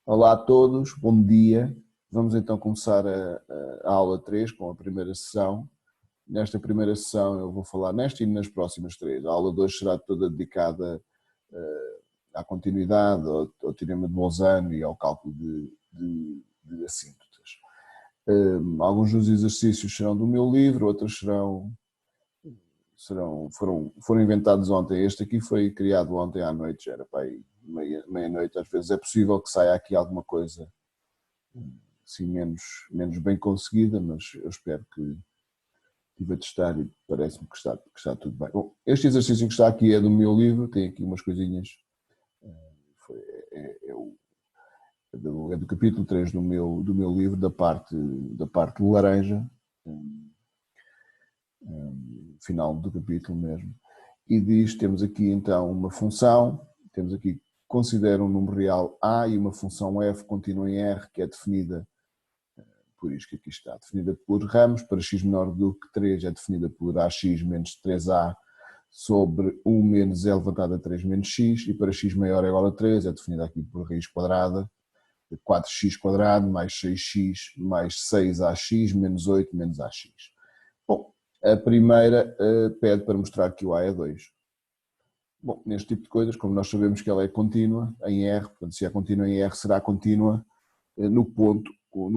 Olá a todos, bom dia. Vamos então começar a aula 3 com a primeira sessão. Nesta primeira sessão eu vou falar nesta e nas próximas três. A aula 2 será toda dedicada à continuidade, ao teorema de Bolzano e ao cálculo de assíntotas. Alguns dos exercícios serão do meu livro, outros foram inventados ontem. Este aqui foi criado ontem à noite, já era para aí meia-noite. Às vezes é possível que saia aqui alguma coisa assim, menos bem conseguida, mas eu espero que estive a testar e parece-me que está tudo bem. Bom, este exercício que está aqui é do meu livro, tem aqui umas coisinhas, é do capítulo 3 do meu livro, da parte laranja, final do capítulo mesmo, e diz, temos aqui então uma função, temos aqui, considera um número real A e uma função f contínua em R, que é definida por isto que aqui está, definida por ramos, para x menor do que 3 é definida por ax menos 3a sobre 1 menos e elevado a 3 menos x, e para x maior ou igual a 3 é definida aqui por raiz quadrada de 4x quadrado mais 6x mais 6ax menos 8 menos ax. Bom, a primeira pede para mostrar que o A é 2. Bom, neste tipo de coisas, como nós sabemos que ela é contínua em R, portanto se é contínua em R será contínua no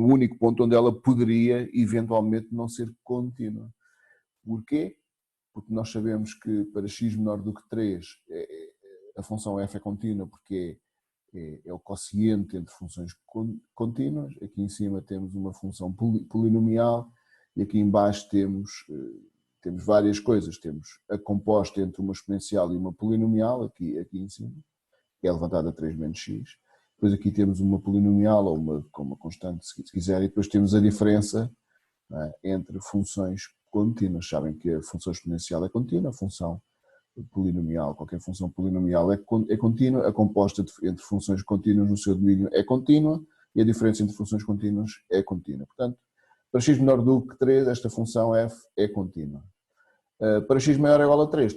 único ponto onde ela poderia eventualmente não ser contínua. Porquê? Porque nós sabemos que para x menor do que 3 a função f é contínua porque é o quociente entre funções contínuas. Aqui em cima temos uma função polinomial e aqui em baixo temos várias coisas. Temos a composta entre uma exponencial e uma polinomial, aqui em cima, que é levantada a 3 menos x. Depois aqui temos uma polinomial ou com uma constante, se quiser, e depois temos a diferença entre funções contínuas. Sabem que a função exponencial é contínua, a função polinomial, qualquer função polinomial é contínua, a composta entre funções contínuas no seu domínio é contínua e a diferença entre funções contínuas é contínua. Portanto, para x menor do que 3, esta função f é contínua. Para x maior ou igual a 3,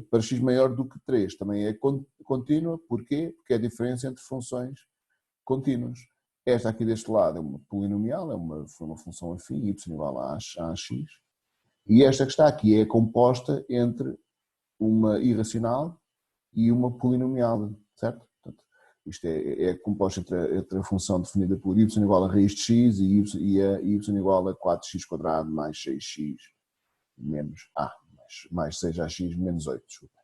para x maior do que 3 também é contínua. Porquê? Porque é a diferença entre funções contínuas. Esta aqui deste lado é uma polinomial, é uma função afim, y igual a ax. E esta que está aqui é composta entre uma irracional e uma polinomial, certo? Portanto, isto é composto entre a função definida por y igual a raiz de x e a y igual a 4x quadrado mais 6x menos a, mais 6ax menos 8. Desculpa.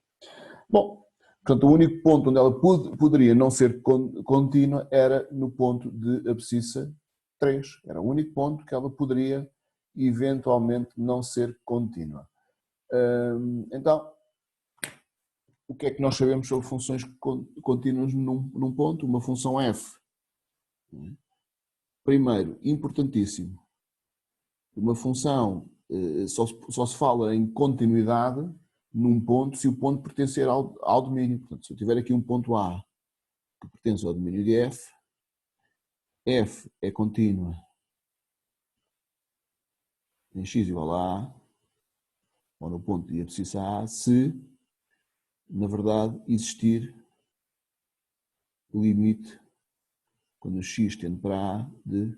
Bom, portanto, o único ponto onde ela poderia não ser contínua era no ponto de abscissa 3. Era o único ponto que ela poderia eventualmente não ser contínua. Então, o que é que nós sabemos sobre funções contínuas num ponto? Uma função f. Primeiro, importantíssimo, uma função só se fala em continuidade num ponto se o ponto pertencer ao domínio. Portanto, se eu tiver aqui um ponto A que pertence ao domínio de f, f é contínua em x igual a A, ou no ponto de abscissa A, se, na verdade, existir o limite, quando x tende para A, de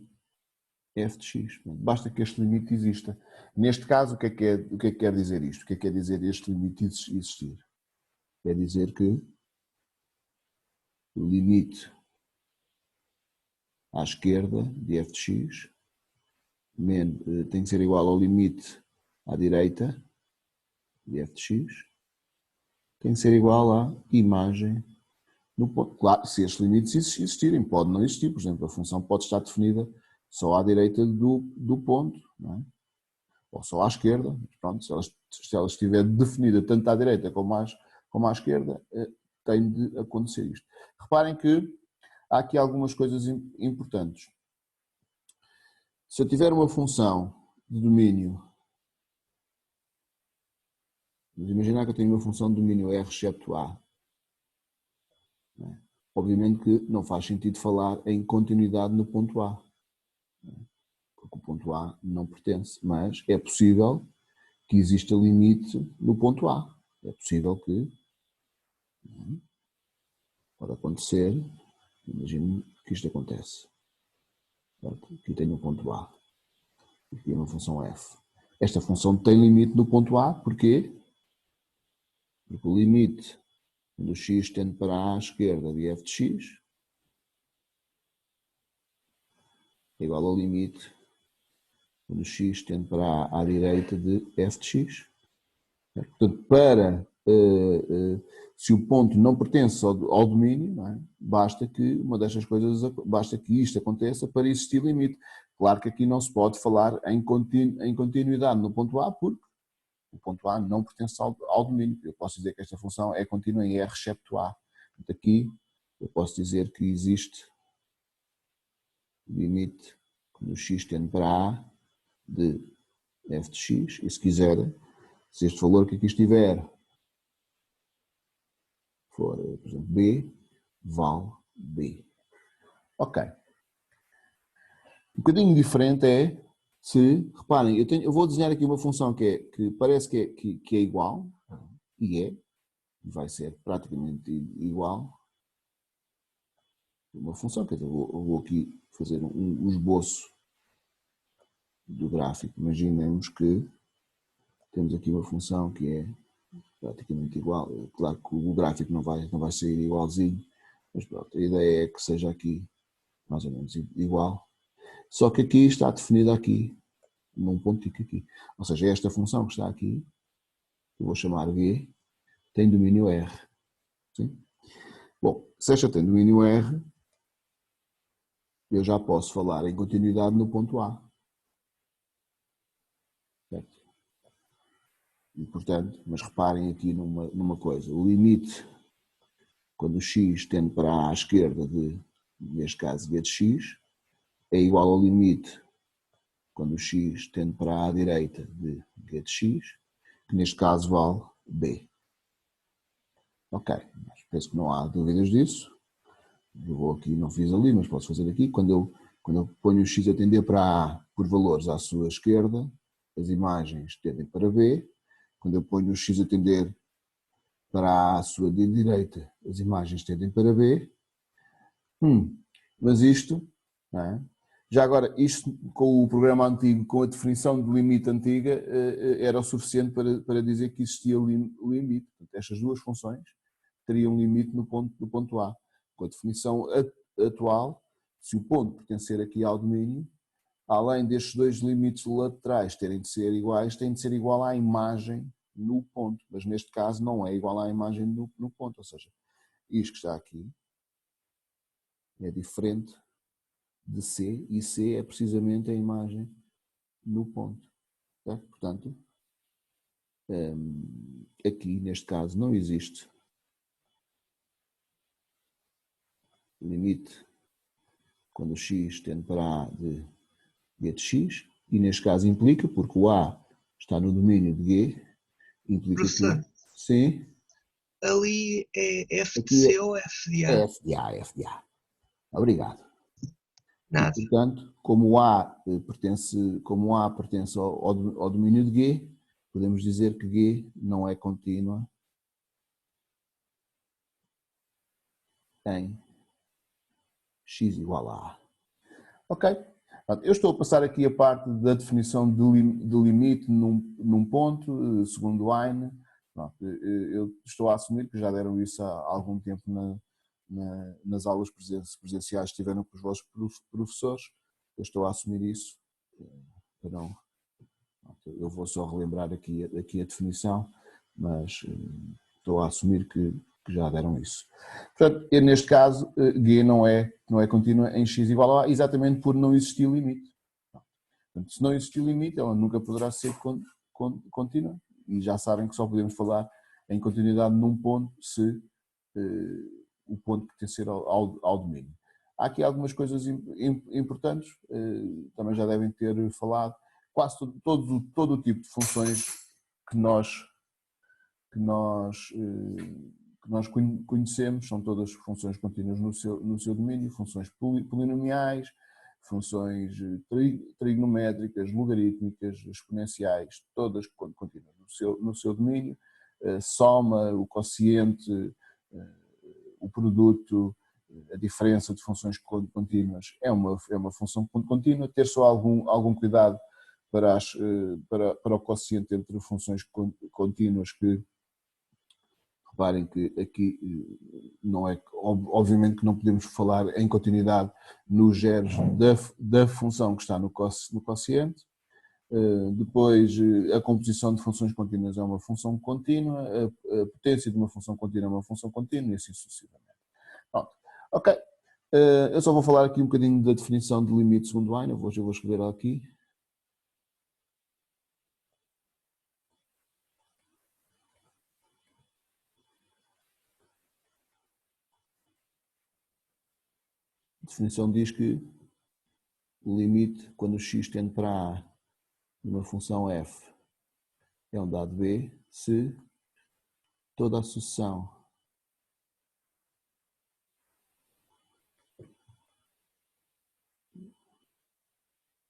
f de x. Basta que este limite exista. Neste caso, o que é que quer dizer isto? O que é que quer dizer este limite existir? Quer dizer que o limite à esquerda de f de x tem que ser igual ao limite à direita de f de x, tem que ser igual à imagem no ponto. Claro, se estes limites existirem, pode não existir. Por exemplo, a função pode estar definida só à direita do ponto, não é? Ou só à esquerda. Pronto, se ela estiver definida tanto à direita como à esquerda, tem de acontecer isto. Reparem que há aqui algumas coisas importantes. Se eu tiver uma função de domínio, vamos imaginar que eu tenho uma função de domínio R excepto A. Obviamente que não faz sentido falar em continuidade no ponto A, porque o ponto A não pertence, mas é possível que exista limite no ponto A. É possível que pode acontecer, imagino que isto acontece. Portanto, aqui tenho o ponto A, aqui é uma função f. Esta função tem limite no ponto A, porquê? Porque o limite do x tende para a à esquerda de f de x é igual ao limite quando x tende para a à direita de f de x. Portanto, se o ponto não pertence ao domínio, não é? Basta que uma destas coisas, basta que isto aconteça para existir limite. Claro que aqui não se pode falar em continuidade no ponto A, porque o ponto A não pertence ao domínio. Eu posso dizer que esta função é contínua em R excepto A. Portanto, aqui eu posso dizer que existe limite quando x tende para A de f de x, e se quiser, se este valor que aqui estiver for, por exemplo, B, vale B. Ok. Um bocadinho diferente é se, reparem, eu vou desenhar aqui uma função que parece que é igual, e é, vai ser praticamente igual. Uma função, quer dizer, eu vou aqui fazer um esboço do gráfico. Imaginemos que temos aqui uma função que é praticamente igual. Claro que o gráfico não vai sair igualzinho, mas pronto, a ideia é que seja aqui mais ou menos igual. Só que aqui está definida aqui, num pontinho aqui. Ou seja, esta função que está aqui, que eu vou chamar G, tem domínio R. Sim? Bom, se esta tem domínio R, eu já posso falar em continuidade no ponto A. Certo? E, portanto, mas reparem aqui numa coisa, o limite, quando o x tende para a à esquerda de, neste caso, g de x, é igual ao limite, quando o x tende para a à direita de g de x, que neste caso vale b. Ok, mas penso que não há dúvidas disso. Eu vou aqui, não fiz ali, mas posso fazer aqui. Quando eu ponho o x a tender para A por valores à sua esquerda, as imagens tendem para B. Quando eu ponho o x a tender para A à sua direita, as imagens tendem para B. Mas isto, não é? Já agora, isto com o programa antigo, com a definição de limite antiga, era o suficiente para dizer que existia limite. Portanto, estas duas funções teriam um limite no ponto A. Com a definição atual, se o ponto pertencer aqui ao domínio, além destes dois limites laterais terem de ser iguais, tem de ser igual à imagem no ponto. Mas neste caso não é igual à imagem no ponto. Ou seja, isto que está aqui é diferente de C, e C é precisamente a imagem no ponto. Certo? Portanto, aqui neste caso não existe limite quando o x tende para A de g de x, e neste caso implica, porque o A está no domínio de G, implica Professor, que sim, ali é F de aqui C ou F de é A? F de A, F de A. Obrigado. E Nada. portanto, como o A pertence ao domínio de G, podemos dizer que G não é contínua em x igual a A. Ok? Eu estou a passar aqui a parte da definição de limite num ponto, segundo Heine. Eu estou a assumir que já deram isso há algum tempo nas aulas presenciais que tiveram com os vossos professores. Eu estou a assumir isso. Não, eu vou só relembrar aqui a definição, mas estou a assumir que já deram isso. Portanto, neste caso, G não é contínua em x igual a A, exatamente por não existir limite. Portanto, se não existir limite, ela nunca poderá ser contínua, e já sabem que só podemos falar em continuidade num ponto se o ponto pertencer ao domínio. Há aqui algumas coisas importantes, também já devem ter falado, quase todo o tipo de funções que nós conhecemos, são todas funções contínuas no seu domínio, funções polinomiais, funções trigonométricas, logarítmicas, exponenciais, todas contínuas no seu domínio, soma, o quociente, o produto, a diferença de funções contínuas é uma função contínua, ter só algum cuidado para o quociente entre funções contínuas, que reparem que aqui não é, obviamente que não podemos falar em continuidade nos zeros da função que está no quociente. Depois, a composição de funções contínuas é uma função contínua, a potência de uma função contínua é uma função contínua e assim sucessivamente. Pronto. Ok, eu só vou falar aqui um bocadinho da definição de limite segundo Wien, eu vou escrever aqui. A definição diz que o limite, quando o x tende para A de uma função f é um dado B, se toda a sucessão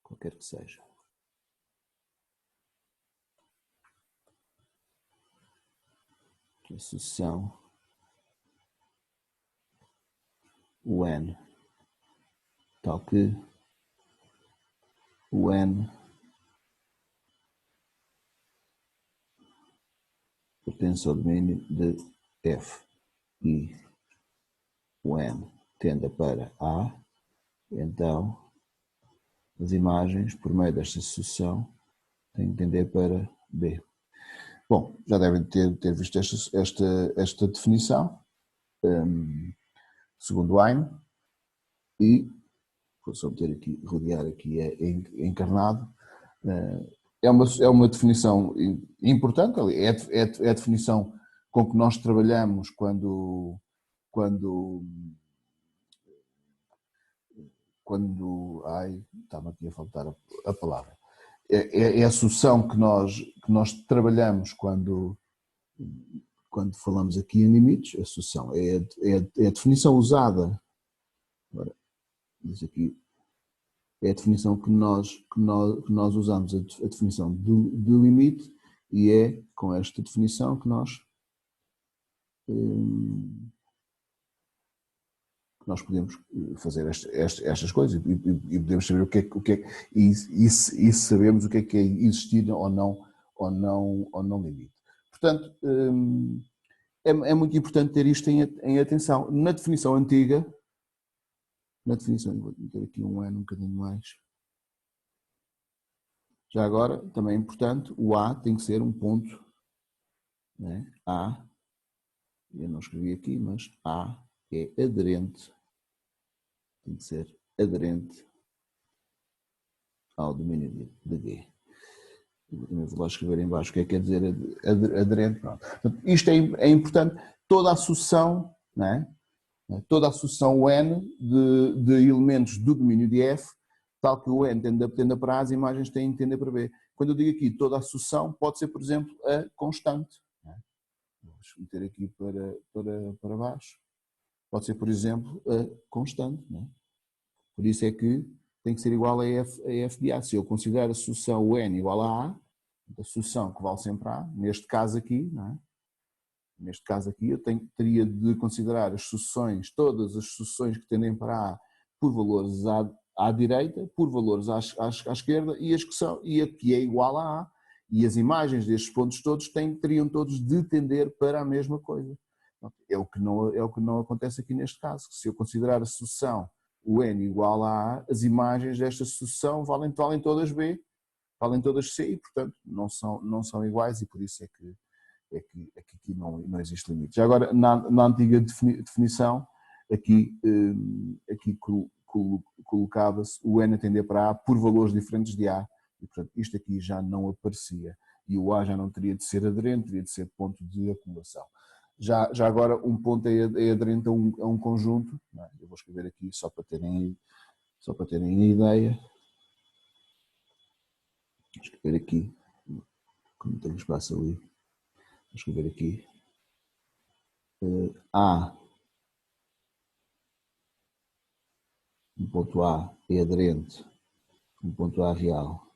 qualquer que seja a sucessão o n, tal que o n pertence ao domínio de f e o n tenda para A, então as imagens, por meio desta sucessão, têm que tender para B. Bom, já devem ter visto esta definição, segundo Wien, e vou só meter aqui, rodear aqui é encarnado. É uma definição importante, é a definição com que nós trabalhamos quando estava aqui a faltar a palavra. É a solução que nós trabalhamos quando falamos aqui em limites. A solução é a definição usada. Agora, diz aqui, é a definição que nós usamos, a definição de limite, e é com esta definição que nós podemos fazer estas coisas e podemos saber o que é e sabemos o que é existir ou não limite. Portanto, é muito importante ter isto em atenção. Na definição antiga, vou meter aqui um N um bocadinho mais. Já agora, também é importante, o A tem que ser um ponto, né? A, eu não escrevi aqui, mas A é aderente, tem que ser aderente ao domínio de G. Eu vou lá escrever em baixo o que quer dizer aderente. Pronto. Isto é importante, toda a sucessão, né? Toda a sucessão N de elementos do domínio de F, tal que o N tenda para A, as imagens têm que tender para B. Quando eu digo aqui toda a sucessão, pode ser, por exemplo, a constante. Vou meter aqui para baixo. Pode ser, por exemplo, a constante. Por isso é que tem que ser igual a f de A. Se eu considerar a sucessão o N igual a A, a sucessão que vale sempre A, neste caso aqui, neste caso aqui, eu teria de considerar todas as sucessões que tendem para A por valores à direita, por valores à esquerda, e a que é igual a A. E as imagens destes pontos todos teriam todos de tender para a mesma coisa. É o que não acontece aqui neste caso. Se eu considerar a sucessão o N igual a A, as imagens desta sucessão valem todas B, valem todas C, e portanto não são iguais, e por isso é que aqui não existe limite. Já agora, na antiga definição, aqui colocava-se o N a tender para A por valores diferentes de A, e portanto isto aqui já não aparecia, e o A já não teria de ser aderente, teria de ser ponto de acumulação. Já agora, um ponto é aderente a um conjunto, eu vou escrever aqui só para terem a ideia. Vou escrever aqui, como tenho espaço ali, vou escrever aqui. A, um ponto A é aderente, um ponto A real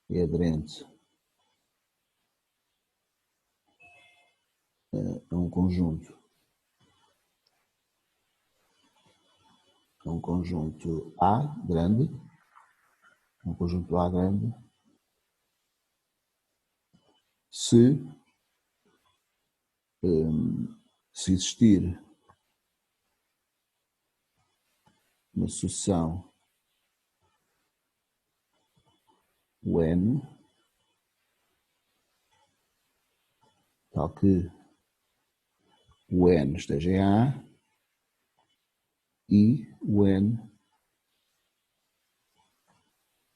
é aderente a um conjunto um conjunto A grande, se existir uma sucessão N, tal que o N esteja em A e o N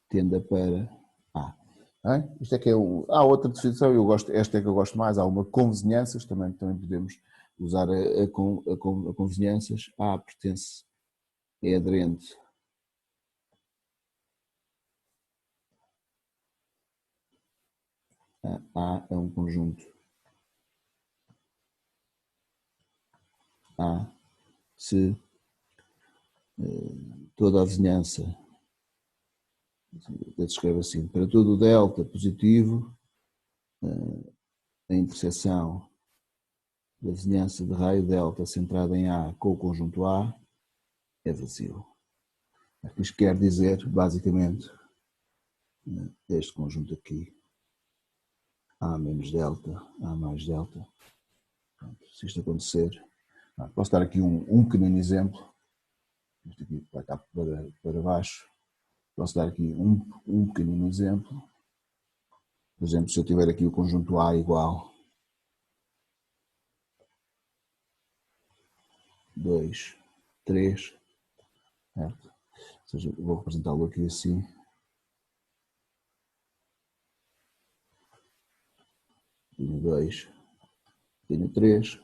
tenda para A. Isto é que é há outra definição, esta é que eu gosto mais, há uma convizinhanças, também podemos usar a convizinhanças. A pertence, é aderente A é um conjunto A se toda a vizinhança, eu descrevo assim, para todo o delta positivo, a interseção da vizinhança de raio delta centrada em A com o conjunto A é vazio. Isto quer dizer, basicamente, este conjunto aqui, A menos delta, A mais delta. Pronto, se isto acontecer, posso dar aqui um pequenino exemplo. Isto aqui vai estar para baixo. Posso dar aqui um pequenino exemplo. Por exemplo, se eu tiver aqui o conjunto A igual 2, 3, certo? Ou seja, eu vou representá-lo aqui assim. Tenho 2, tenho 3.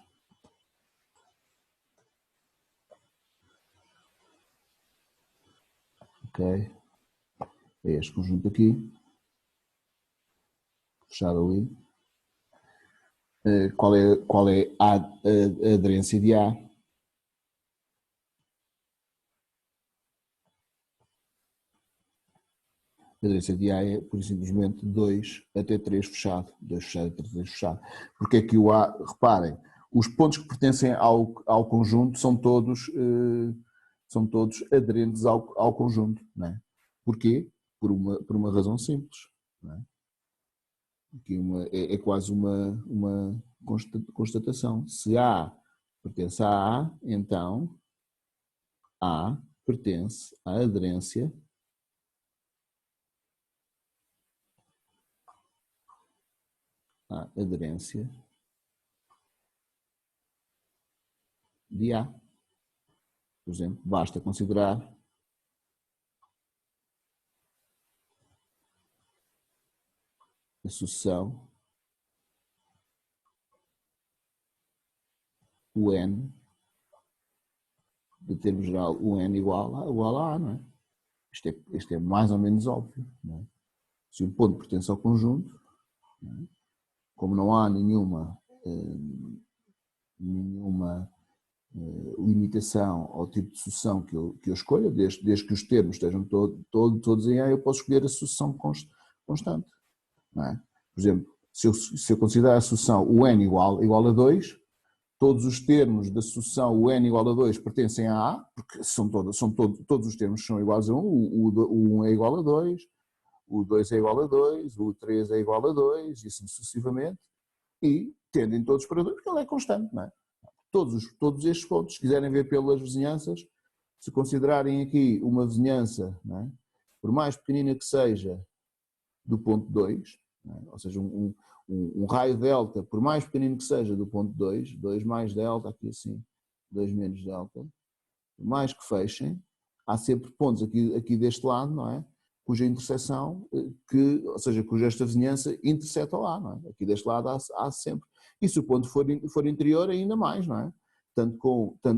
Ok. É este conjunto aqui. Fechado ali. Qual é a aderência de A? A aderência de A é, por simplesmente, 2 até 3 fechado. 2 fechado até 3 fechado. Porque aqui o A, reparem, os pontos que pertencem ao conjunto são todos aderentes ao conjunto. Não é? Porquê? Por uma razão simples. Não é? Aqui é quase uma constatação. Se A pertence a A, então A pertence à aderência de A. Por exemplo, basta considerar a sucessão o N, de termo geral, o N igual a A, não é? Isto é mais ou menos óbvio. Não é? Se um ponto pertence ao conjunto, não é? Como não há nenhuma limitação ao tipo de sucessão que eu escolha, desde que os termos estejam todos em A, eu posso escolher a sucessão constante. Não é? Por exemplo, se eu considerar a sucessão o N igual a 2, todos os termos da sucessão o N igual a 2 pertencem a A, porque todos os termos são iguais a 1, o 1 é igual a 2, o 2 é igual a 2, o 3 é igual a 2, e assim sucessivamente, e tendem todos para 2, porque ele é constante, não é? Todos estes pontos, se quiserem ver pelas vizinhanças, se considerarem aqui uma vizinhança, não é? Por mais pequenina que seja, do ponto 2, não é? Ou seja, um raio delta, por mais pequenino que seja do ponto 2, 2 mais delta, aqui assim, 2 menos delta, por mais que fechem, há sempre pontos aqui deste lado, não é? Cuja interseção, ou seja, cuja esta vizinhança interseta lá, não é? Aqui deste lado há sempre. E se o ponto for interior, ainda mais, não é? Tanto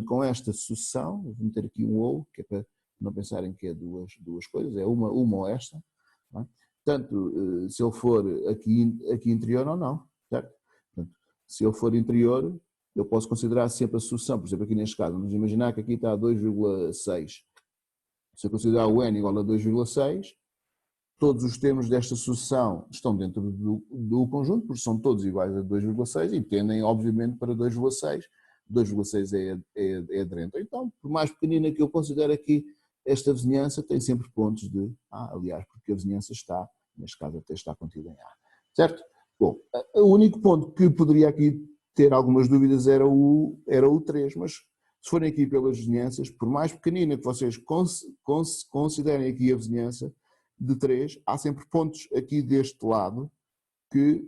com esta sucessão, vou meter aqui um ou, que é para não pensarem que é duas coisas, é uma ou esta, não é? Tanto se ele for aqui interior ou não, certo? Portanto, se ele for interior, eu posso considerar sempre a sucessão, por exemplo, aqui neste caso, vamos imaginar que aqui está a 2,6. Se eu considerar o N igual a 2,6, todos os termos desta sucessão estão dentro do conjunto, porque são todos iguais a 2,6 e tendem, obviamente, para 2,6, 2,6 é aderente. Então, por mais pequenina que eu considere aqui, esta vizinhança tem sempre pontos de A, aliás, porque a vizinhança está, neste caso até está contida em A. Certo? Bom, o único ponto que poderia aqui ter algumas dúvidas era o 3, mas se forem aqui pelas vizinhanças, por mais pequenina que vocês considerem aqui a vizinhança de 3, há sempre pontos aqui deste lado que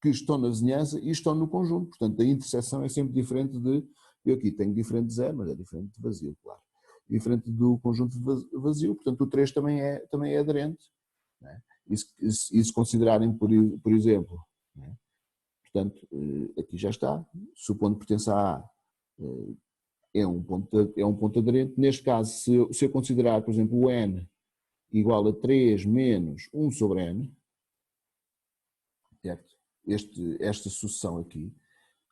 estão na vizinhança e estão no conjunto. Portanto, a interseção é sempre diferente eu aqui tenho diferente de 0, mas é diferente de vazio, claro. Diferente do conjunto de vazio, portanto o 3 também é aderente. Né? E se considerarem, por exemplo, né? Portanto, aqui já está, se o ponto pertence a A, é um ponto aderente. Neste caso, se eu considerar, por exemplo, o N igual a 3 menos 1 sobre N, certo? Esta sucessão aqui,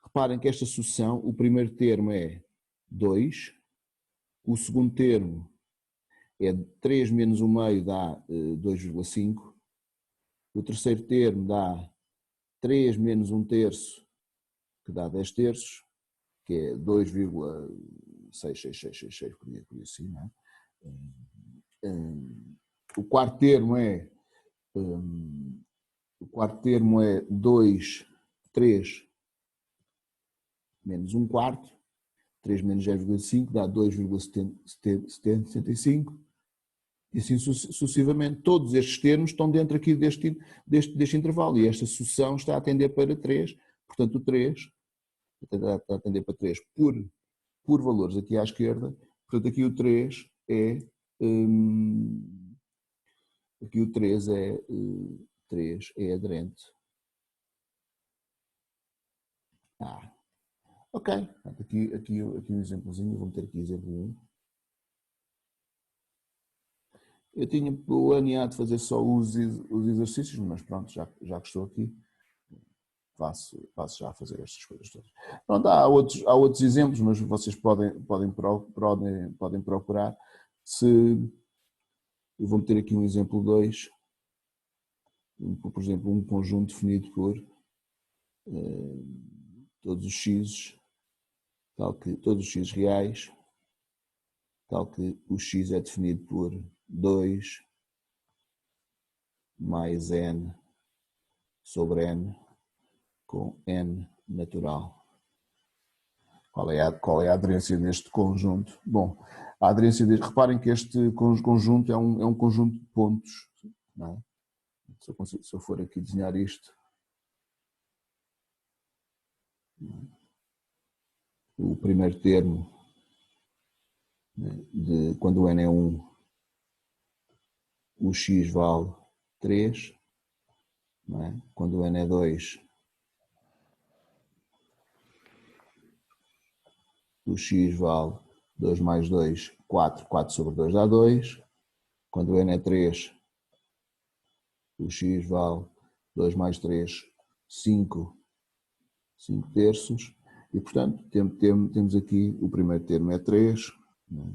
reparem que esta sucessão, o primeiro termo é 2, o segundo termo é 3 menos 1 meio dá 2,5, o terceiro termo dá 3 menos 1 terço, que dá 10 terços, que é 2,66666, por aí assim, não é? O quarto termo é 2, 3 menos 1 quarto, 3 menos 0,5 dá 2,75 e assim sucessivamente. Todos estes termos estão dentro aqui deste intervalo e esta sucessão está a tender para 3, portanto o 3 está a tender para 3 por valores aqui à esquerda, portanto aqui o 3 é aqui o 3 é aderente. Ok, aqui um exemplozinho, vou meter aqui exemplo 1. Eu tinha planeado fazer só os exercícios, mas pronto, já que estou aqui, passo já a fazer estas coisas todas. Pronto, há outros exemplos, mas vocês podem procurar. Eu vou meter aqui um exemplo 2, por exemplo, um conjunto definido por todos os x, todos os x reais, tal que o x é definido por 2 mais n sobre n com n natural. Qual é a aderência deste conjunto? Bom, a aderência reparem que este conjunto é um conjunto de pontos. Não é? Se eu for aqui desenhar isto, o primeiro termo, quando o n é 1, o x vale 3, não é? Quando o n é 2, o x vale 2 mais 2, 4, 4 sobre 2 dá 2, quando o n é 3, o x vale 2 mais 3, 5 terços, e portanto temos aqui o primeiro termo é 3, não é?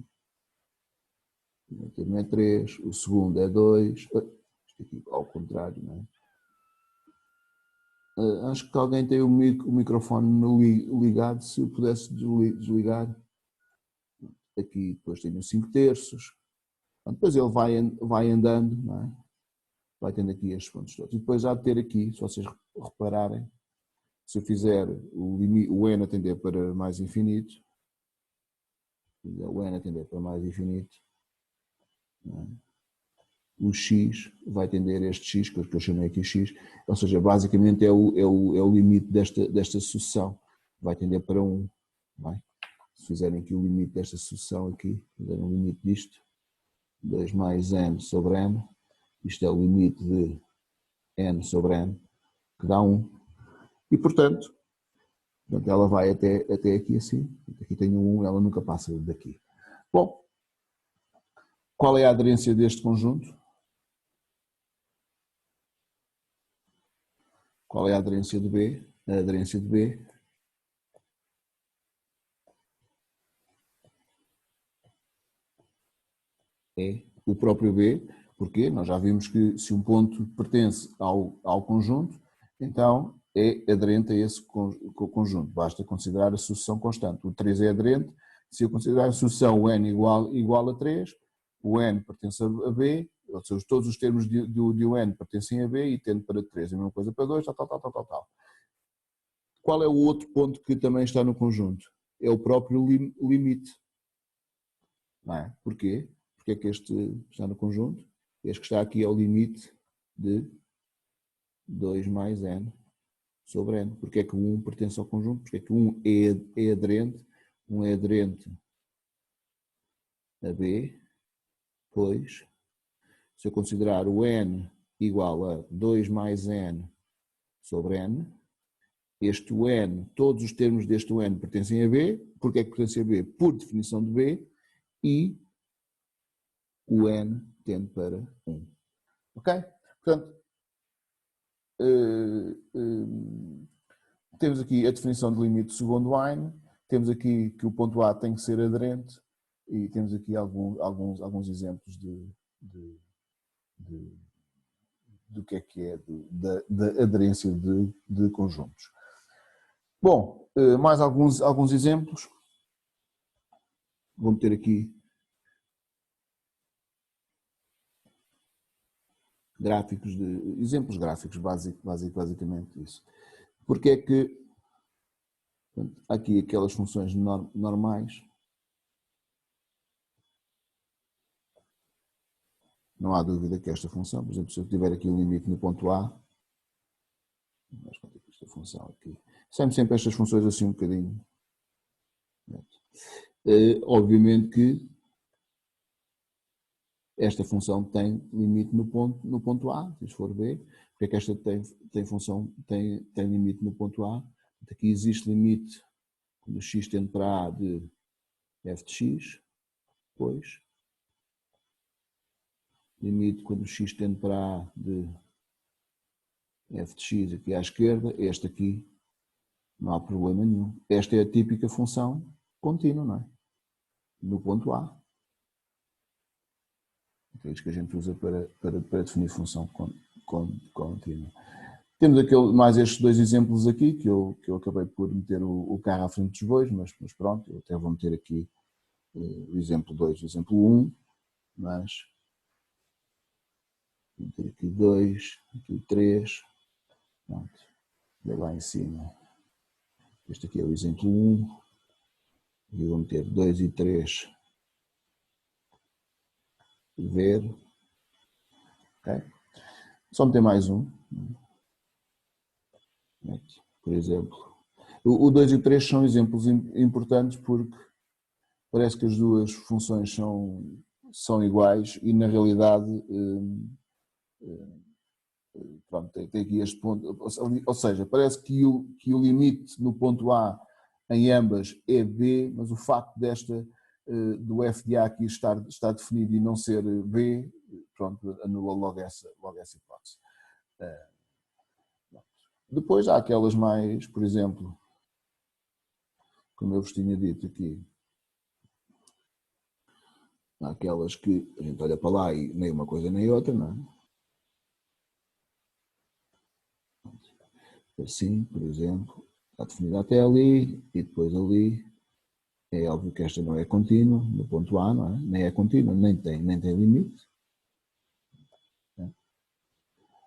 O primeiro termo é 3, o segundo é 2, isto aqui ao contrário, não é? Acho que alguém tem o microfone ligado, se eu pudesse desligar, aqui depois tenho 5 terços, depois ele vai andando, não é? Vai tendo aqui estes pontos todos, e depois há de ter aqui, se vocês repararem, se eu fizer o n a tender para mais infinito, o n a tender para mais infinito, não é? O x vai tender a este x, que eu chamei aqui x, ou seja, basicamente é o limite desta sucessão, vai tender para 1. Não é? Se fizerem aqui o limite desta sucessão aqui, fizerem o limite disto, 2 mais n sobre n, isto é o limite de n sobre n, que dá 1. E portanto ela vai até aqui assim, aqui tenho 1, ela nunca passa daqui. Bom, qual é a aderência deste conjunto? Qual é a aderência de B? A aderência de B é o próprio B, porque nós já vimos que se um ponto pertence ao conjunto, então é aderente a esse conjunto. Basta considerar a sucessão constante. O 3 é aderente. Se eu considerar a sucessão o n igual a 3, o n pertence a B, ou seja, todos os termos de um n pertencem a B e tendo para 3 a mesma coisa para 2, tal. Qual é o outro ponto que também está no conjunto? É o próprio limite. Não é? Porquê? Porque é que este está no conjunto? Este que está aqui é o limite de 2 mais n sobre n. Porque é que o 1 pertence ao conjunto? Porque é que o 1 é aderente? 1 é aderente a B, pois, se eu considerar o n igual a 2 mais n sobre n, este n, todos os termos deste n pertencem a B. Porque é que pertencem a B? Por definição de B, e o n tende para 1. Ok? Portanto, temos aqui a definição de limite segundo Wine, temos aqui que o ponto A tem que ser aderente e temos aqui alguns exemplos do que é da aderência de conjuntos. Bom, mais alguns exemplos. Vou meter aqui gráficos exemplos gráficos, basicamente isso. Porque é que aqui aquelas funções normais, não há dúvida que esta função, por exemplo, se eu tiver aqui um limite no ponto A, mas quanto é que esta função aqui, sempre estas funções assim um bocadinho. Obviamente que esta função tem limite no ponto A, se for B, porque é que esta tem limite no ponto A. Aqui existe limite quando x tende para A de f de x, pois limite quando x tende para A de f de x aqui à esquerda, este aqui não há problema nenhum. Esta é a típica função contínua, não é? No ponto A. É isto que a gente usa para definir função contínua. Temos mais estes dois exemplos aqui, que eu acabei por meter o carro à frente dos bois, mas pronto, eu até vou meter aqui o exemplo 2, o exemplo 1, mas vou meter aqui 2, aqui 3, pronto, vem lá em cima. Este aqui é o exemplo 1, e vou meter 2 e 3, ver, ok? Só meter mais um, por exemplo. O 2 e o 3 são exemplos importantes porque parece que as duas funções são iguais e na realidade pronto, tem aqui este ponto, ou seja, parece que o limite no ponto A em ambas é B, mas o facto do f de A aqui estar definido e não ser B, pronto, anula logo essa hipótese. Depois há aquelas mais, por exemplo, como eu vos tinha dito aqui, há aquelas que a gente olha para lá e nem uma coisa nem outra, não é? Assim, por exemplo, está definida até ali e depois ali. É óbvio que esta não é contínua, no ponto A, não é? Nem é contínua, nem tem limite.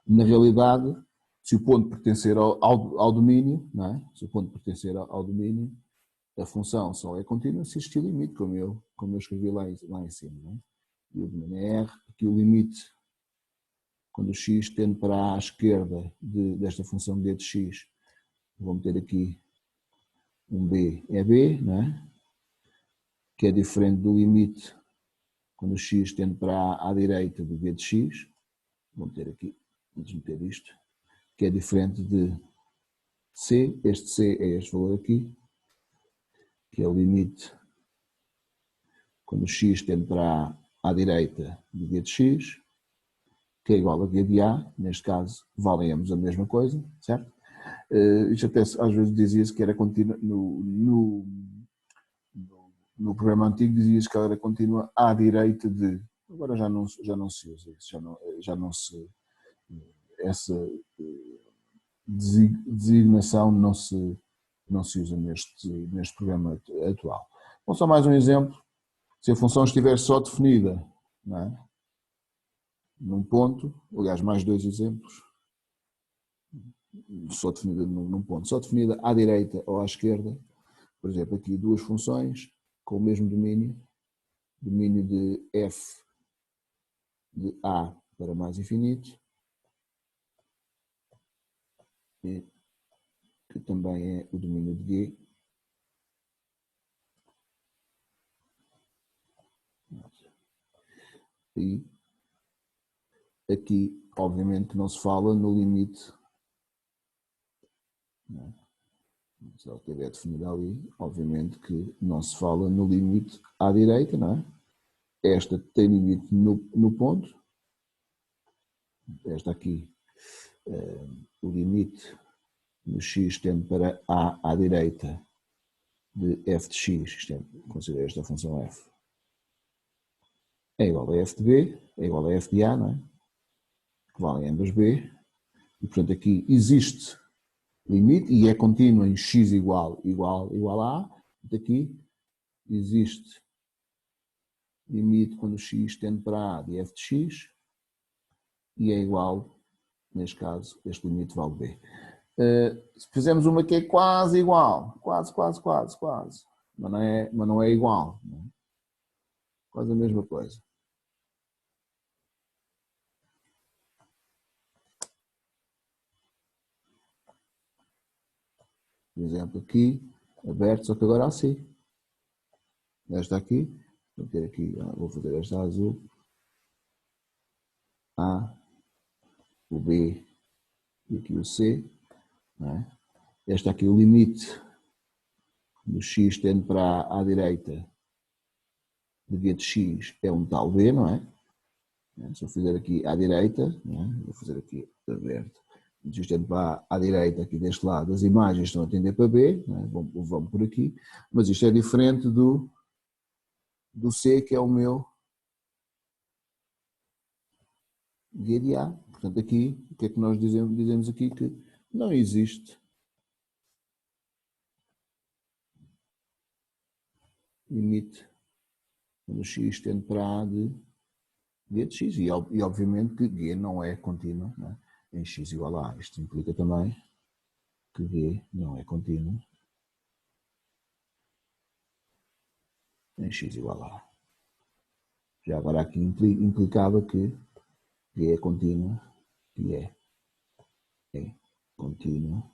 Na realidade, se o ponto pertencer ao domínio, não é? Se o ponto pertencer ao domínio, a função só é contínua se existir limite, como eu escrevi lá em cima. Não é? E o domínio é R, aqui o limite, quando o x tende para a esquerda desta função d de x, vou meter aqui um B, é B, não é? Que é diferente do limite quando o x tende para à direita de b de x, vou meter aqui, vamos meter isto, que é diferente de c, este c é este valor aqui, que é o limite quando o x tende para à direita de b de x, que é igual a b de a, neste caso valem ambos a mesma coisa, certo? Isto até às vezes dizia-se que era contínua, no programa antigo dizia-se que ela era contínua à direita de, agora já não se usa isso, já não se, designação não se usa neste programa atual. Bom, só mais um exemplo. Se a função estiver só definida, não é? Num ponto, aliás, mais dois exemplos, só definida num ponto, só definida à direita ou à esquerda, por exemplo, aqui duas funções com o mesmo domínio de f de a para mais infinito, e que também é o domínio de g, e aqui, obviamente, não se fala no limite, não é? Se ela estiver definida ali, obviamente que não se fala no limite à direita, não é? Esta tem limite no ponto, esta aqui, o limite no x tende para a à direita de f de x, considera esta função f, é igual a f de b, é igual a f de a, não é? Que valem ambas b, e portanto aqui existe limite e é contínuo em x igual a a, daqui existe limite quando x tende para a de f de x e é igual, neste caso, este limite vale b. Se fizermos uma que é quase igual, quase, mas não é igual, não é? Quase a mesma coisa. Por exemplo, aqui, aberto, só que agora assim. Esta aqui, vou ter aqui, vou fazer esta azul. A, o B e aqui o C. Não é? Este aqui, o limite do x tende para a à direita de g de x é um tal B, não é? Se eu fizer aqui à direita, não é? Vou fazer aqui aberto. X tende para à direita aqui deste lado, as imagens estão a tender para B, não é? Vamos por aqui, mas isto é diferente do C, que é o meu G de A. Portanto, aqui, o que é que nós dizemos? Dizemos aqui que não existe limite quando x tende para A de G de x, e obviamente que G não é contínuo, não é? Em x igual a A. Isto implica também que G não é contínuo em x igual a A. Já agora aqui implicava que G é contínuo, que é contínuo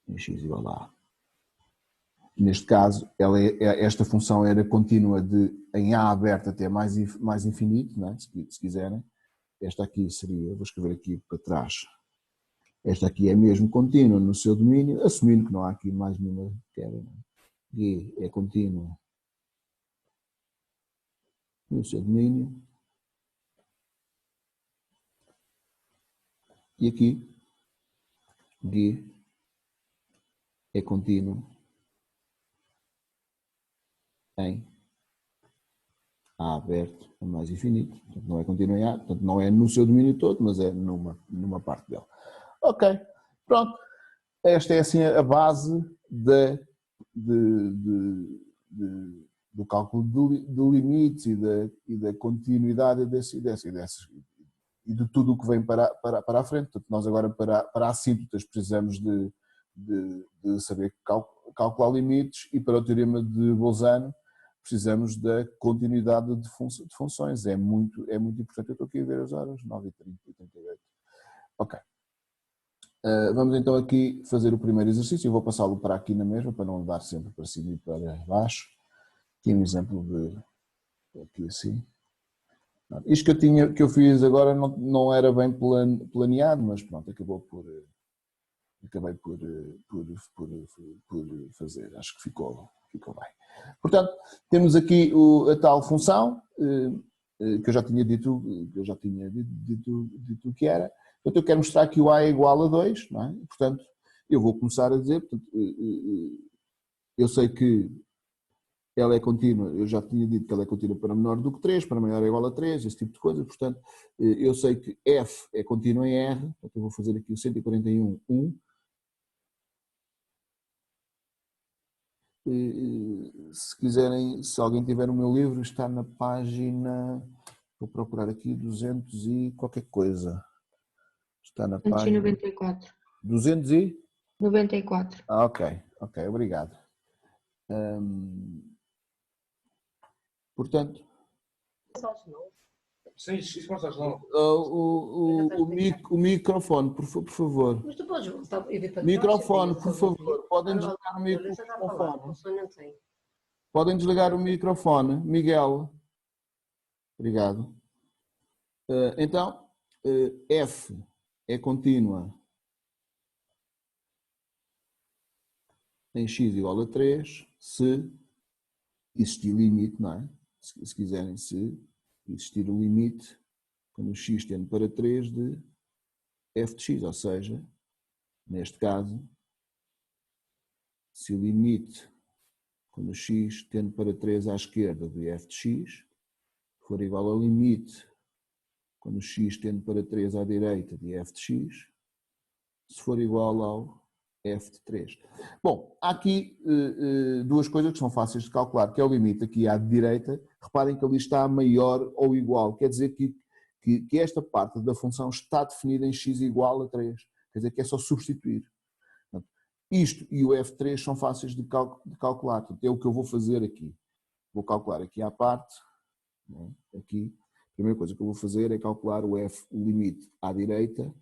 em x igual a A. Neste caso, esta função era contínua em A aberta até mais infinito, não é? Se quiserem. Esta aqui seria, vou escrever aqui para trás, esta aqui é mesmo contínua no seu domínio, assumindo que não há aqui mais nenhuma quebra. G é contínua no seu domínio. E aqui, G é contínuo em A aberto a mais infinito. Portanto, não é contínuo em A, portanto, não é no seu domínio todo, mas é numa parte dele. Ok, pronto. Esta é assim a base do cálculo do limites e da continuidade e de tudo o que vem para a frente. Portanto, nós agora para assíntotas precisamos de saber calcular limites, e para o teorema de Bolzano precisamos da continuidade de funções. É muito importante. Eu estou aqui a ver as horas, 9h30, 88. Ok. Vamos então aqui fazer o primeiro exercício. Eu vou passá-lo para aqui na mesma, para não levar sempre para cima e para baixo. Aqui um exemplo de aqui assim. Isto que eu fiz agora não era bem planeado, mas pronto, acabei por fazer. Acho que ficou bem. Portanto, temos aqui a tal função que eu já tinha dito o que era. Portanto, eu quero mostrar que o A é igual a 2, não é? Portanto, eu vou começar a dizer, eu sei que ela é contínua, eu já tinha dito que ela é contínua para menor do que 3, para maior ou igual a 3, esse tipo de coisa, portanto, eu sei que F é contínua em R, portanto eu vou fazer aqui o 141.1. Se quiserem, se alguém tiver o meu livro, está na página, vou procurar aqui, 200 e qualquer coisa. Está na página 294. 200 e? 94. Ok, obrigado. Portanto, Sim, isso mostra as novas. o microfone, por favor. Mas tu podes voltar e vir para Microfone, por favor. Podem desligar o microfone. Podem desligar o microfone, Miguel. Obrigado. Então, F é contínua em x igual a 3 se existir limite, não é? Se quiserem, se existir o limite quando o x tende para 3 de f de x, ou seja, neste caso, se o limite quando o x tende para 3 à esquerda de f de x for igual ao limite quando o x tende para 3 à direita de f de x, se for igual ao f de 3. Bom, há aqui duas coisas que são fáceis de calcular, que é o limite aqui à direita. Reparem que ali está maior ou igual, quer dizer que esta parte da função está definida em x igual a 3, quer dizer que é só substituir. Portanto, isto e o f3 são fáceis de calcular, portanto, é o que eu vou fazer aqui. Vou calcular aqui à parte, né? Aqui, a primeira coisa que eu vou fazer é calcular o limite à direita.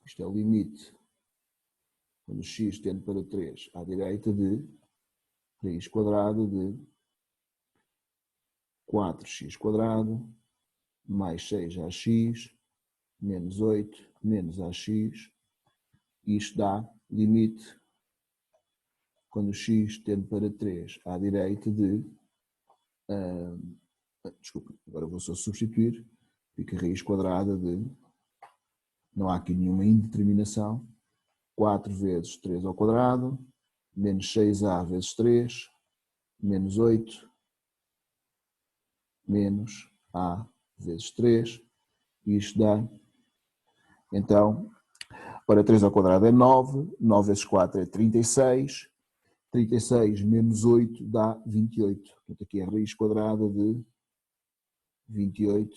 Isto é o limite quando x tende para 3 à direita de raiz quadrada de 4x² mais 6ax menos 8 menos ax. Isto dá limite quando x tende para 3 à direita de... desculpa, agora vou só substituir. Fica raiz quadrada de... Não há aqui nenhuma indeterminação. 4 vezes 3 ao quadrado, menos 6a vezes 3, menos 8, menos a vezes 3. Isto dá, então, para 3 ao quadrado é 9, 9 vezes 4 é 36, 36 menos 8 dá 28. Portanto, aqui é a raiz quadrada de 28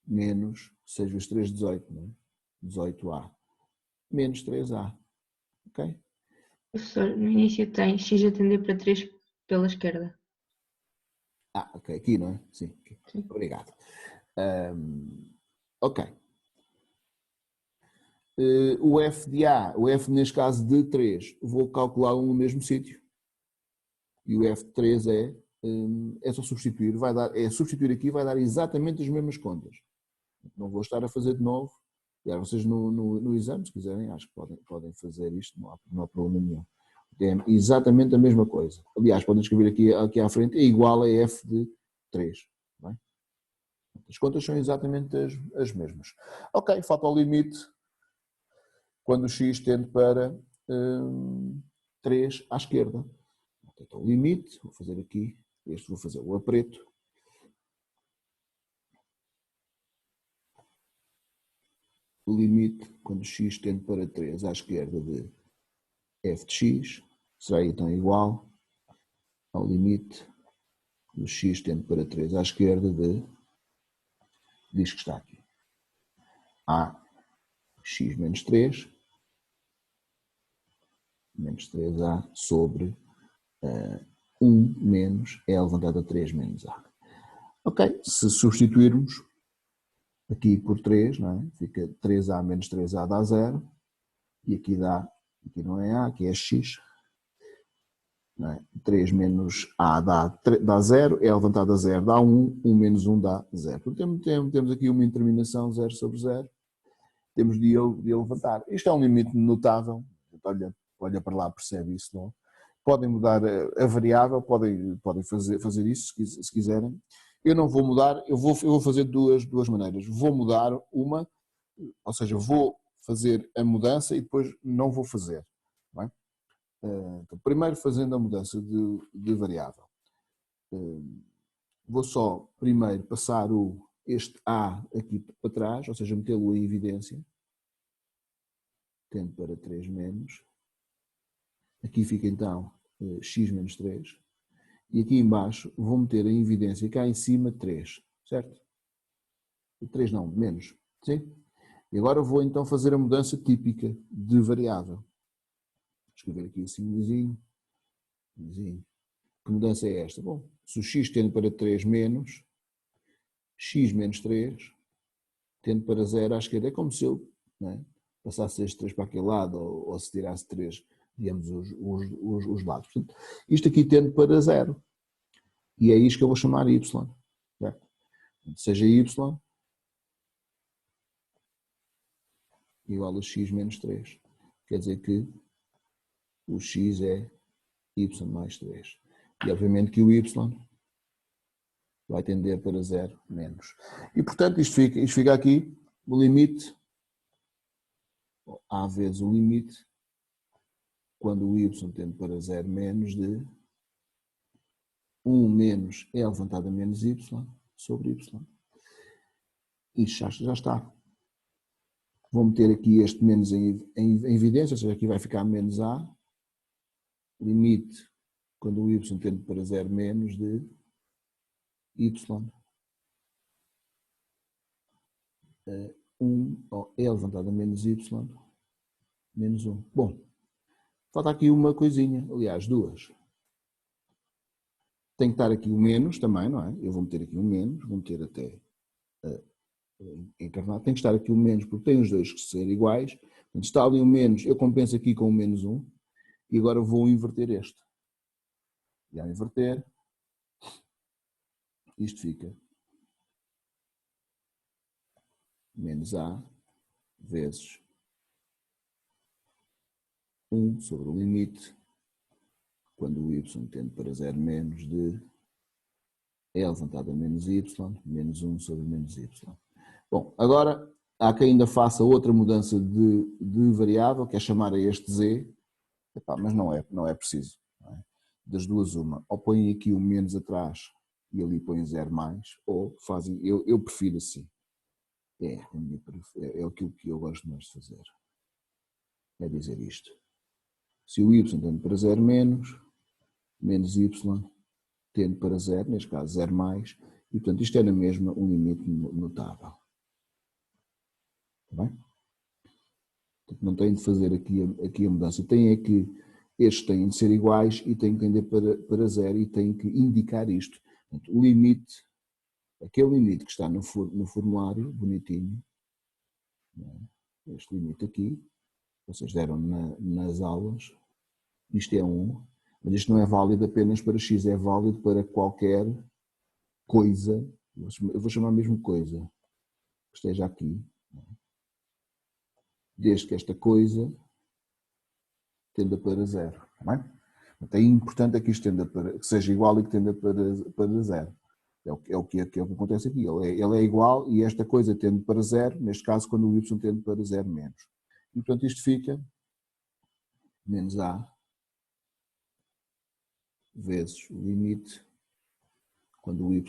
menos 6 vezes 3, 18, não é? 18a. Menos 3a, ok? Professor, no início tem x a tender para 3 pela esquerda. Ok, aqui, não é? Sim, aqui. Sim. Obrigado. Ok. O f de A, o f neste caso de 3, vou calculá-lo no mesmo sítio. E o f de 3 é só substituir, substituir aqui vai dar exatamente as mesmas contas. Não vou estar a fazer de novo. Aliás, vocês no exame, se quiserem, acho que podem fazer isto, não há problema nenhum. É exatamente a mesma coisa. Aliás, podem escrever aqui à frente, é igual a f de 3. Bem? As contas são exatamente as mesmas. Ok, falta o limite quando o x tende para 3 à esquerda. Então, o limite, vou fazer aqui, vou fazer o a preto. O limite, quando x tende para 3 à esquerda de f de x, será então igual ao limite do x tende para 3 à esquerda de, diz que está aqui, a x menos 3, menos 3a sobre 1 menos e elevado a 3 menos a. Ok, se substituirmos aqui por 3, não é? Fica 3a menos 3a dá 0, e aqui não é a, aqui é x, não é? 3 menos a dá 0, é levantado a 0 dá 1, 1 menos 1 dá 0. Portanto, temos aqui uma indeterminação 0 sobre 0, temos de levantar. Isto é um limite notável, olha para lá, percebe isso, não? Podem mudar a variável, podem fazer isso se quiserem. Eu não vou mudar, eu vou fazer de duas maneiras. Vou mudar uma, ou seja, vou fazer a mudança e depois não vou fazer. Não é? Então, primeiro fazendo a mudança de variável. Vou só primeiro passar este A aqui para trás, ou seja, metê-lo em evidência, tendo para 3 menos. Aqui fica então x menos 3. E aqui embaixo vou meter em evidência cá em cima 3, certo? 3 não, menos, sim? E agora vou então fazer a mudança típica de variável. Vou escrever aqui assim um vizinho. Que mudança é esta? Bom, se o x tende para 3 menos, x menos 3, tende para 0 à esquerda, é como se eu, não é, passasse este 3 para aquele lado, ou se tirasse 3 de ambos os lados. Portanto, isto aqui tende para 0. E é isto que eu vou chamar y. Certo? Seja y igual a x menos 3. Quer dizer que o x é y mais 3. E obviamente que o y vai tender para 0 menos. E portanto isto fica aqui, o limite, A vezes o limite, quando o y tende para 0 menos de 1 menos E levantado a menos y sobre y. Isto já está. Vou meter aqui este menos em evidência, ou seja, aqui vai ficar menos A, limite, quando o y tende para 0 menos de y, 1, ou E levantado a menos y, menos 1. Bom, falta aqui uma coisinha, aliás, duas. Tem que estar aqui o menos também, não é? Eu vou meter aqui o menos, vou meter até encarnado. Tem que estar aqui o menos, porque tem os dois que ser iguais. Portanto, está ali o menos, eu compenso aqui com o menos 1. E agora vou inverter este. E ao inverter, isto fica menos A vezes 1 sobre o limite, quando o y tende para 0 menos de E levantado a menos y, menos 1 sobre menos y. Bom, agora há quem ainda faça outra mudança de variável, que é chamar a este z, mas não é preciso. Não é? Das duas uma, ou põem aqui o menos atrás e ali põem 0 mais, ou fazem, eu prefiro assim. É aquilo que eu gosto mais de fazer. É dizer isto. Se o y tende para 0 menos y tende para 0, neste caso 0 mais, e portanto isto é na mesma um limite notável. Está bem? Portanto, não tem de fazer aqui a mudança. Tem é que estes têm de ser iguais e têm que tender para 0 e têm que indicar isto. Portanto, o limite, aquele limite que está no formulário, bonitinho, este limite aqui, vocês deram nas aulas, isto é 1, mas isto não é válido apenas para x, é válido para qualquer coisa, eu vou chamar mesmo coisa, que esteja aqui, desde que esta coisa tenda para 0, está bem? Então, é importante que isto que seja igual e que tenda para 0. É o que acontece aqui. Ele é igual e esta coisa tende para 0, neste caso quando o y tende para 0 menos. E portanto isto fica menos A vezes o limite quando o y.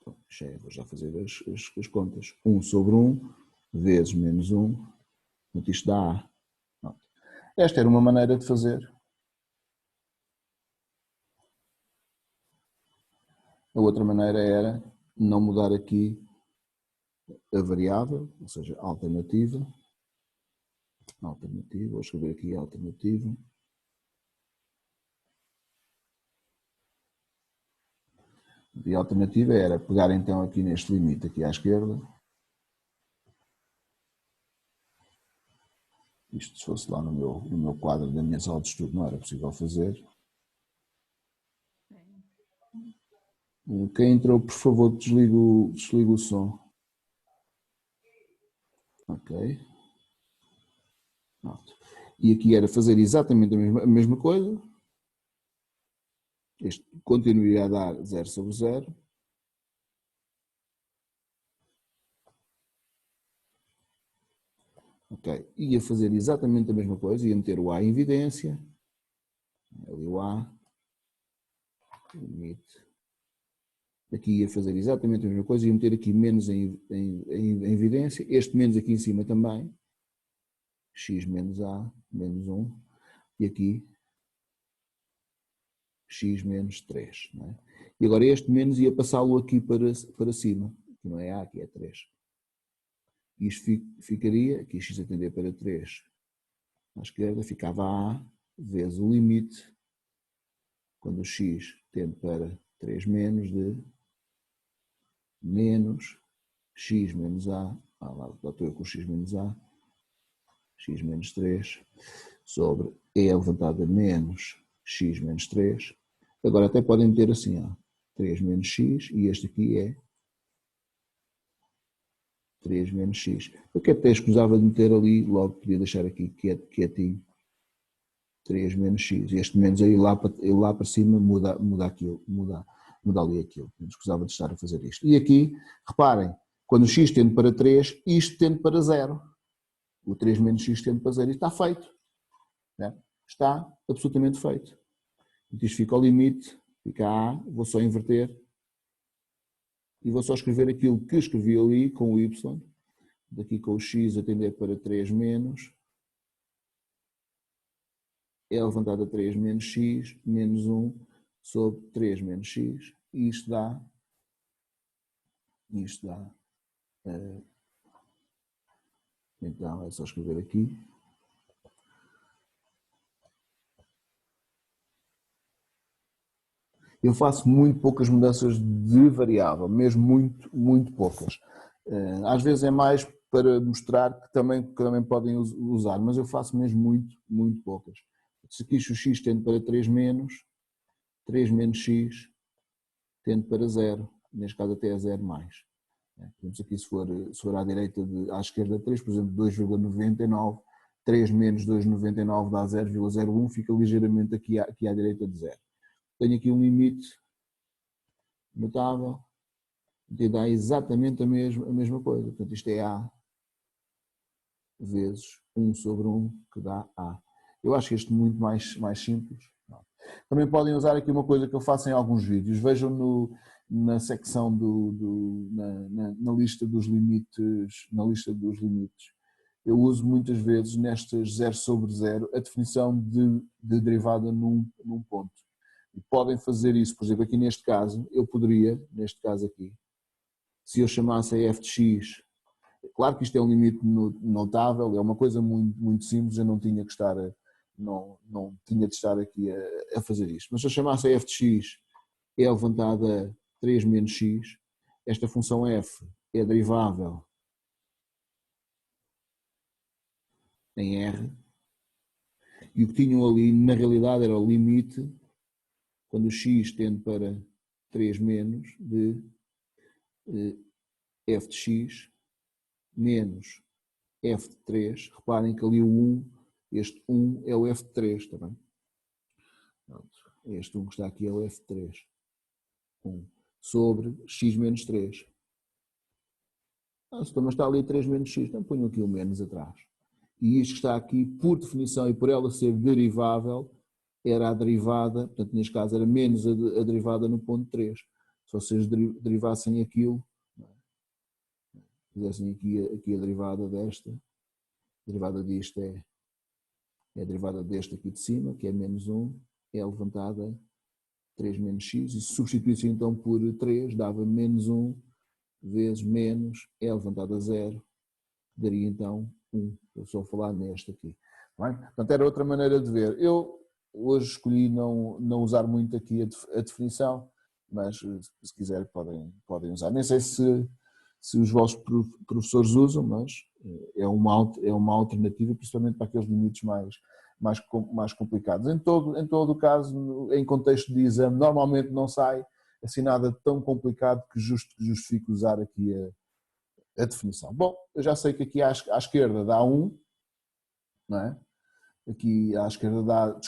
Vou já fazer as contas. 1 sobre 1 vezes menos 1, portanto isto dá A. Pronto. Esta era uma maneira de fazer. A outra maneira era não mudar aqui a variável, ou seja, a alternativa. Vou escrever aqui a alternativa. E a alternativa era pegar então aqui neste limite aqui à esquerda. Isto se fosse lá no meu quadro da minha sala de estudo não era possível fazer. Quem entrou, por favor, desliga o som. Ok. Pronto. E aqui era fazer exatamente a mesma coisa. Este continuaria a dar 0 sobre 0. Ok, ia fazer exatamente a mesma coisa, ia meter o A em evidência, ali o A, limite. Aqui ia fazer exatamente a mesma coisa, ia meter aqui menos em evidência, este menos aqui em cima também, x menos A, menos 1, e aqui x menos 3. Não é? E agora este menos ia passá-lo aqui para cima, aqui não é A, aqui é 3. Isto ficaria, aqui x a tender para 3, à esquerda ficava A vezes o limite, quando o x tende para 3 menos de menos x menos A, lá estou eu com x menos A, x menos 3, sobre E elevado a menos x menos 3. Agora até podem meter assim, ó, 3 menos x, e este aqui é 3 menos x. Eu que até escusava de meter ali, logo podia deixar aqui quietinho, 3 menos x. Este menos aí lá para cima muda aquilo, muda ali aquilo. Não escusava de estar a fazer isto. E aqui, reparem, quando o x tende para 3, isto tende para 0. O 3 menos x tende para 0. E está feito. Né? Está absolutamente feito. Isto fica ao limite, fica A, vou só inverter. E vou só escrever aquilo que escrevi ali com o y, daqui com o x a tender para 3 menos, é levantado a 3 menos x, menos 1 sobre 3 menos x, e isto dá, então é só escrever aqui, eu faço muito poucas mudanças de variável, mesmo muito poucas. Às vezes é mais para mostrar que também podem usar, mas eu faço mesmo muito poucas. Se aqui o x tende para 3 menos x tende para 0, neste caso até é 0 mais. Temos aqui, se for à direita, à esquerda 3, por exemplo, 2,99, 3 menos 2,99 dá 0,01, fica ligeiramente aqui à direita de 0. Tenho aqui um limite notável, que dá exatamente a mesma coisa. Portanto, isto é A vezes 1 sobre 1, que dá A. Eu acho este muito mais simples. Também podem usar aqui uma coisa que eu faço em alguns vídeos. Vejam na secção na lista dos limites, eu uso muitas vezes nestas 0 sobre 0 a definição de derivada num ponto. E podem fazer isso, por exemplo, aqui neste caso, eu poderia, neste caso aqui, se eu chamasse a f de x, claro que isto é um limite notável, é uma coisa muito simples, eu não tinha que estar, não tinha de estar aqui a fazer isto. Mas se eu chamasse a f de x é levantada a 3 menos x, esta função f é derivável em R, e o que tinham ali na realidade era o limite, quando o x tende para 3 menos, de f de x menos f de 3, reparem que ali o 1, este 1 é o f de 3, está bem? Este 1 que está aqui é o f de 3, 1, sobre x menos 3. Mas está ali 3 menos x, então ponho aqui o menos atrás. E isto que está aqui, por definição e por ela ser derivável, era a derivada, portanto neste caso era menos a derivada no ponto 3. Se vocês derivassem aquilo, fizessem aqui a derivada desta, a derivada disto é a derivada deste aqui de cima, que é menos 1, é levantada 3 menos x, e se substituísse então por 3, dava menos 1 vezes menos, é levantado a 0, daria então 1. Eu estou a falar neste aqui. Bem? Portanto, era outra maneira de ver. Eu hoje escolhi não usar muito aqui a definição, mas se quiser podem usar. Nem sei se os vossos professores usam, mas é uma alternativa, principalmente para aqueles limites mais complicados. Em todo o caso, em contexto de exame, normalmente não sai assim nada tão complicado que justifique usar aqui a definição. Bom, eu já sei que aqui à esquerda dá 1, não é? Aqui à esquerda dá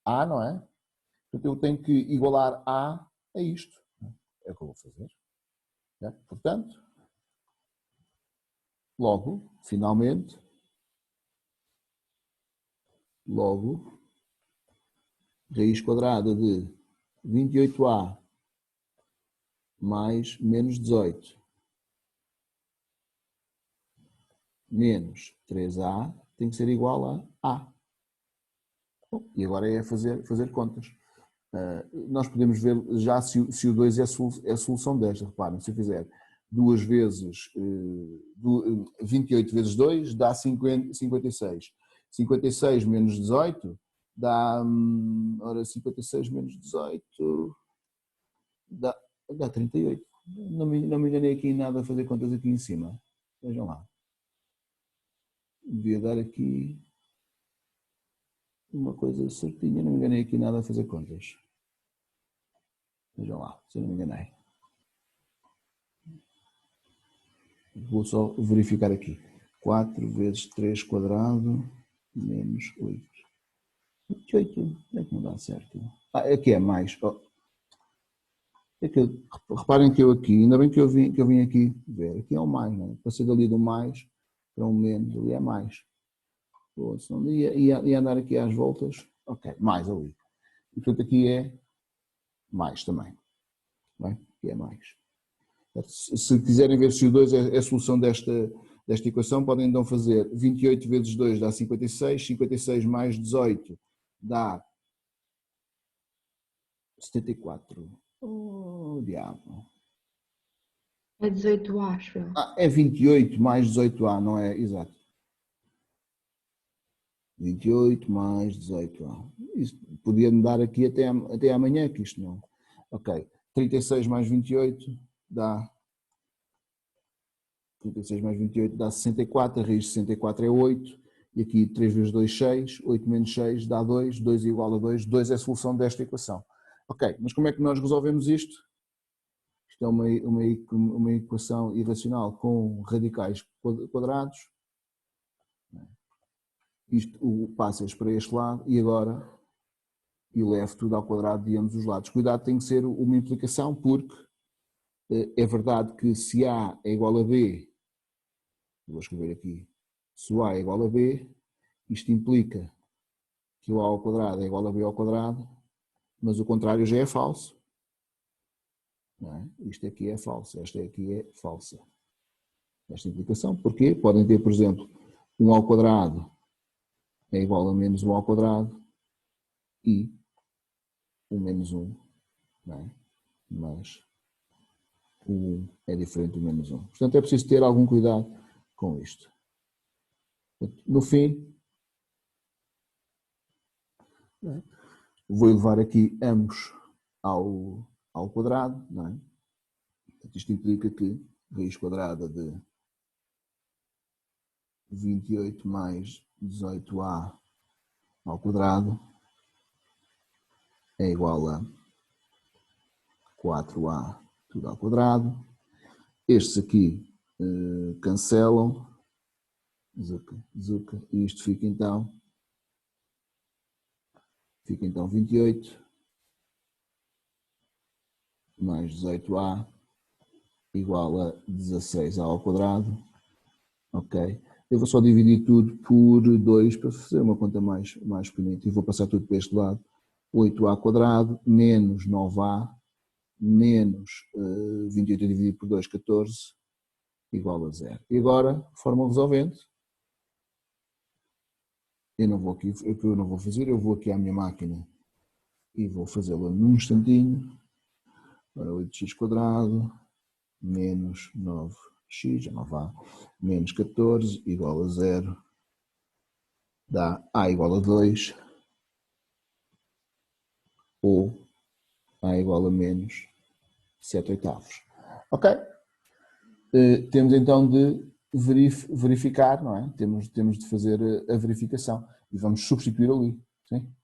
A, não é? Portanto, eu tenho que igualar A a isto. É o que eu vou fazer. É? Portanto, Logo, finalmente, raiz quadrada de 28A mais menos 18 menos 3A tem que ser igual a A. Bom, e agora é fazer contas. Nós podemos ver já se o 2 é a solução desta. Reparem, se eu fizer 2 vezes 28 vezes 2 dá 56. 56 menos 18 dá, ora, 56 menos 18 dá 38. Não me enganei aqui em nada a fazer contas aqui em cima. Vejam lá. Devia dar aqui uma coisa certinha, não me enganei aqui nada a fazer contas. Vejam lá, se eu não me enganei. Vou só verificar aqui. 4 vezes 3 quadrado menos 8. 28, é que não dá certo. Aqui é mais. É que, reparem que eu aqui, ainda bem que eu vim aqui ver. Aqui é um mais, não é? Passei dali do mais para um menos, ali é mais. Senão ia andar aqui às voltas. Ok, mais ali. E portanto aqui é mais também. Bem, aqui é mais. Se quiserem ver se o 2 é a solução desta equação, podem então fazer 28 vezes 2 dá 56, 56 mais 18 dá 74. Oh, diabo. É 18A, acho eu. É 28 mais 18A, não é? Exato. 28 mais 18A. Isso podia-me dar aqui até amanhã, que isto não. Ok. 36 mais 28 dá 36 mais 28 dá 64, a raiz de 64 é 8, e aqui 3 vezes 2, 6, 8 menos 6 dá 2, 2 é igual a 2, 2 é a solução desta equação. Ok, mas como é que nós resolvemos isto? Isto é uma equação irracional com radicais quadrados. Isto passas para este lado e agora eleve tudo ao quadrado de ambos os lados. Cuidado, tem que ser uma implicação, porque é verdade que se A é igual a B, vou escrever aqui, se o A é igual a B, isto implica que o A ao quadrado é igual a B ao quadrado, mas o contrário já é falso. Não é? Isto aqui é falso, esta aqui é falsa. Esta implicação, porquê? Podem ter, por exemplo, 1 ao quadrado é igual a menos 1 ao quadrado e o menos 1, não é? Mas o 1 é diferente do menos 1. Portanto, é preciso ter algum cuidado com isto. No fim, vou elevar aqui ambos ao quadrado, não é? Portanto, isto implica que raiz quadrada de 28 mais 18A ao quadrado é igual a 4A tudo ao quadrado. Estes aqui cancelam, zuca, e isto fica então 28 mais 18A igual a 16A ao quadrado. Ok? Eu vou só dividir tudo por 2 para fazer uma conta mais bonita e vou passar tudo para este lado. 8A quadrado menos 9A menos 28 dividido por 2, 14, igual a 0. E agora, fórmula resolvente. Eu não vou aqui, o que eu não vou fazer, eu vou aqui à minha máquina e vou fazê-la num instantinho. Ora, 8x quadrado menos 9x, já não vá, menos 14 igual a 0, dá A igual a 2, ou A igual a menos 7/8. Ok? Temos então de verificar, não é? Temos de fazer a verificação e vamos substituir ali. Sim?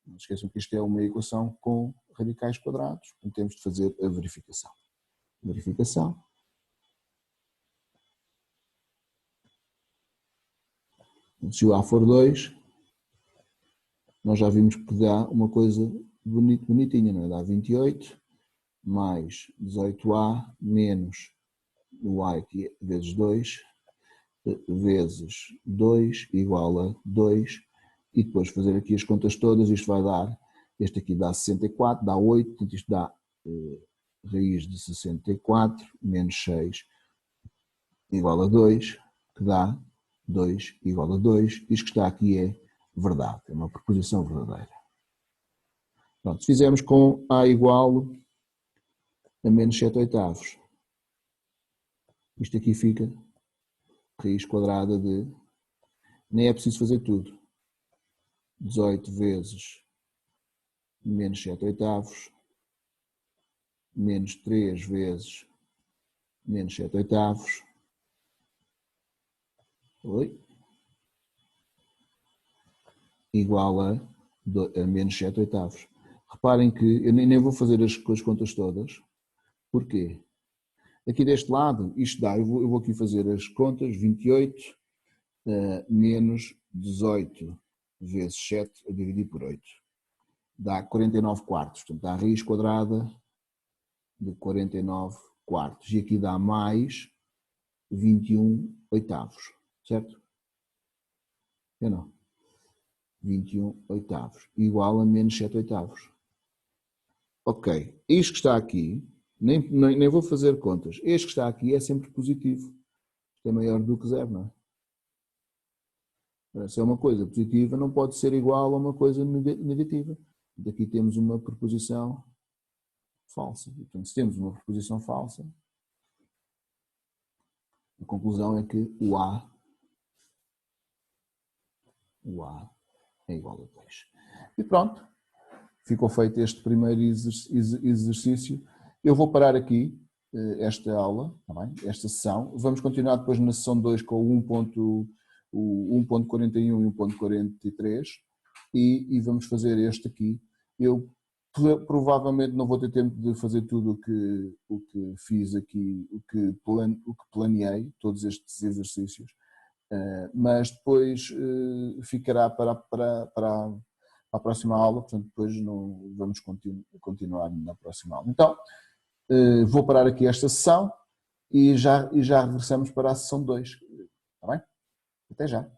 Não esqueçam que isto é uma equação com radicais quadrados, então temos de fazer a verificação. Verificação. Se o A for 2, nós já vimos que dá uma coisa bonitinha, não é? Dá 28 mais 18A menos o A aqui vezes 2 vezes 2 igual a 2, e depois fazer aqui as contas todas, isto vai dar, este aqui dá 64, dá 8, portanto isto dá raiz de 64 menos 6 igual a 2, que dá 2 igual a 2, isto que está aqui é verdade, é uma proposição verdadeira. Pronto, se fizermos com A igual a menos 7 oitavos, isto aqui fica raiz quadrada de, nem é preciso fazer tudo, 18 vezes menos 7 oitavos, menos 3 vezes menos 7 oitavos, igual a menos 7 oitavos. Reparem que eu nem vou fazer as contas todas. Porquê? Aqui deste lado, isto dá, eu vou aqui fazer as contas, 28 menos 18 vezes 7 a dividir por 8. Dá 49 quartos, portanto dá a raiz quadrada de 49 quartos. E aqui dá mais 21 oitavos, certo? Eu não. 21 oitavos, igual a menos 7 oitavos. Ok, isto que está aqui, nem vou fazer contas, este que está aqui é sempre positivo. Isto é maior do que zero, não é? Se é uma coisa positiva, não pode ser igual a uma coisa negativa. Daqui temos uma proposição falsa. Portanto, se temos uma proposição falsa, a conclusão é que o A é igual a 2. E pronto, ficou feito este primeiro exercício. Eu vou parar aqui esta aula, tá bem? Esta sessão. Vamos continuar depois na sessão 2 com o 1.41 e 1.43 e vamos fazer este aqui. Eu provavelmente não vou ter tempo de fazer tudo o que fiz aqui, o que planeei, todos estes exercícios, mas depois ficará para a próxima aula, portanto depois vamos continuar na próxima aula. Então, vou parar aqui esta sessão e já regressamos para a sessão 2, está bem? Até já.